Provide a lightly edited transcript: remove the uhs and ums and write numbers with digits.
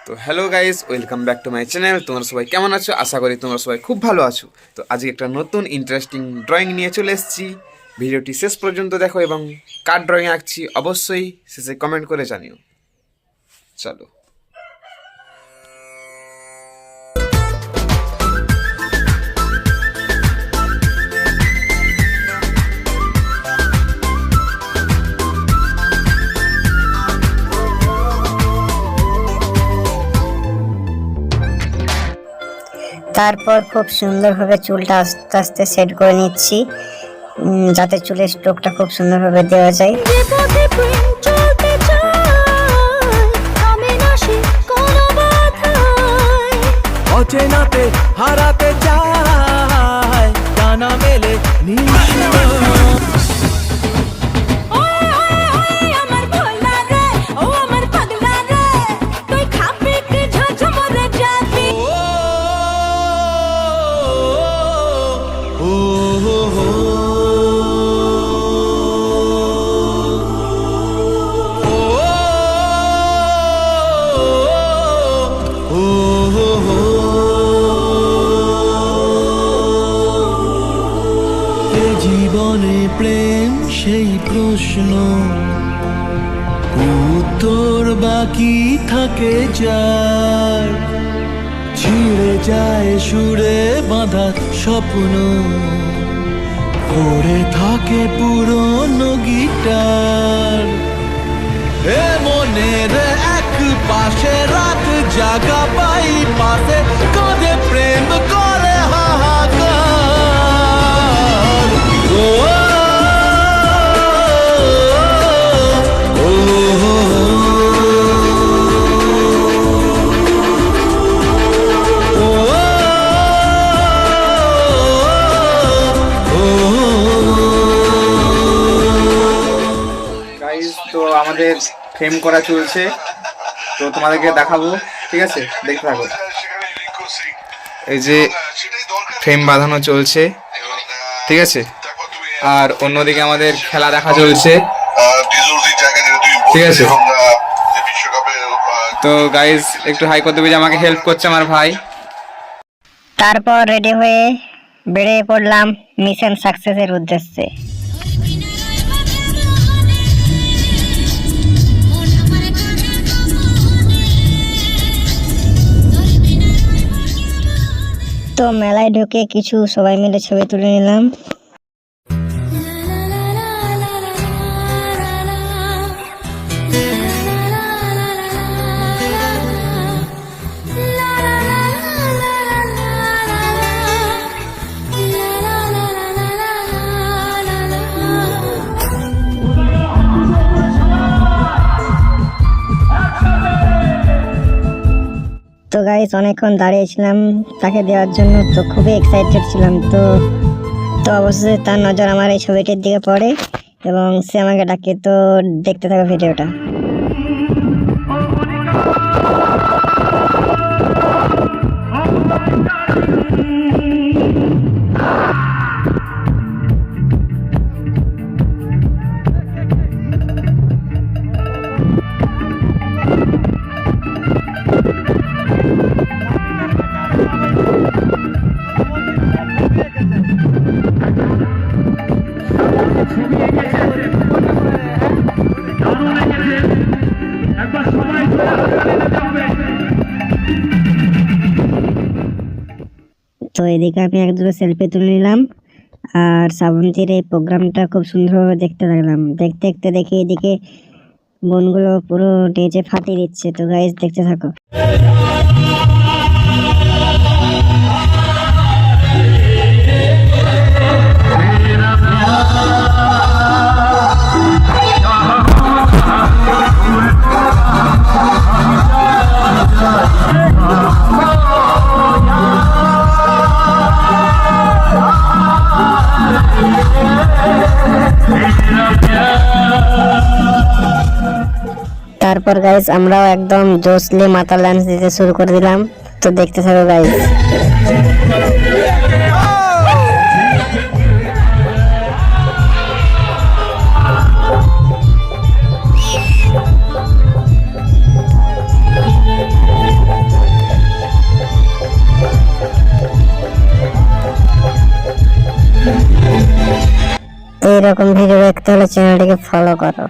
তো hello guys, welcome back to my channel. তোমরা সবাই কেমন আছো? আশা করি তোমরা সবাই খুব ভালো আছো। তো আজকে একটা নতুন ইন্টারেস্টিং ড্রয়িং নিয়ে চলে এসেছি। ভিডিওটি শেষ পর্যন্ত দেখো এবং কার ড্রয়িং আঁকছি অবশ্যই শেষে কমেন্ট করে জানিও। চলো। তারপর খুব সুন্দরভাবে চুলটা আস্তে আস্তে সেট করে নিচ্ছি, যাতে চুলের স্ট্রোকটা খুব সুন্দরভাবে দেওয়া যায়। অচেনাতে হারাতে চায়, ডানা মেলে জীবনে প্রেম সেই প্রশ্ন, উত্তর বাকি থাকে যার, ছিঁড়ে যায় সুরে বাঁধা স্বপ্ন, পড়ে থাকে পুরনো গিটার। এ মনের এক পাশে রাত জাগা পাই পাশে কাঁধে প্রেম করে হাহাকার। গাইস, তো আমাদের ফ্রেম করা চলছে, তো তোমাদেরকে দেখাবো, ঠিক আছে? দেখতে থাকো। এই যে ফ্রেম বাঁধানো চলছে, ঠিক আছে? আর অন্যদিকে আমাদের খেলা দেখা চলছে, ঠিক আছে? তো গাইস, একটু হাই করতে পেরে আমাকে হেল্প করছে আমার ভাই। তারপর রেডি হয়ে বেরিয়ে পড়লাম মিশন সাকসেসের উদ্দেশ্যে। তো মেলায় ঢুকে কিছু সবাই মিলে ছবি তুলে নিলাম। তো গাইস, অনেকক্ষণ দাঁড়িয়েছিলাম তাকে দেওয়ার জন্য, তো খুবই এক্সাইটেড ছিলাম। তো অবশ্যই তার নজর আমার এই ছবিটির দিকে পড়ে এবং সে আমাকে ডাকে। তো দেখতে থাকো ভিডিওটা। তো এদিকে আমি এক দুটো সেলফি তুলে নিলাম, আর শ্রাবন্তীর এই প্রোগ্রামটা খুব সুন্দরভাবে দেখতে লাগলাম। দেখতে দেখতে দেখি এদিকে বোনগুলো পুরো ডেজে ফাটিয়ে দিচ্ছে। তো গাইস, দেখতে থাকো। তারপর গাইস, আমরাও একদম জোশলি মাতাল ডান্স দিতে শুরু করে দিলাম। তো দেখতে থাকো গাইস। এইরকম ভিডিও দেখতে হলে চ্যানেলটিকে ফলো করো।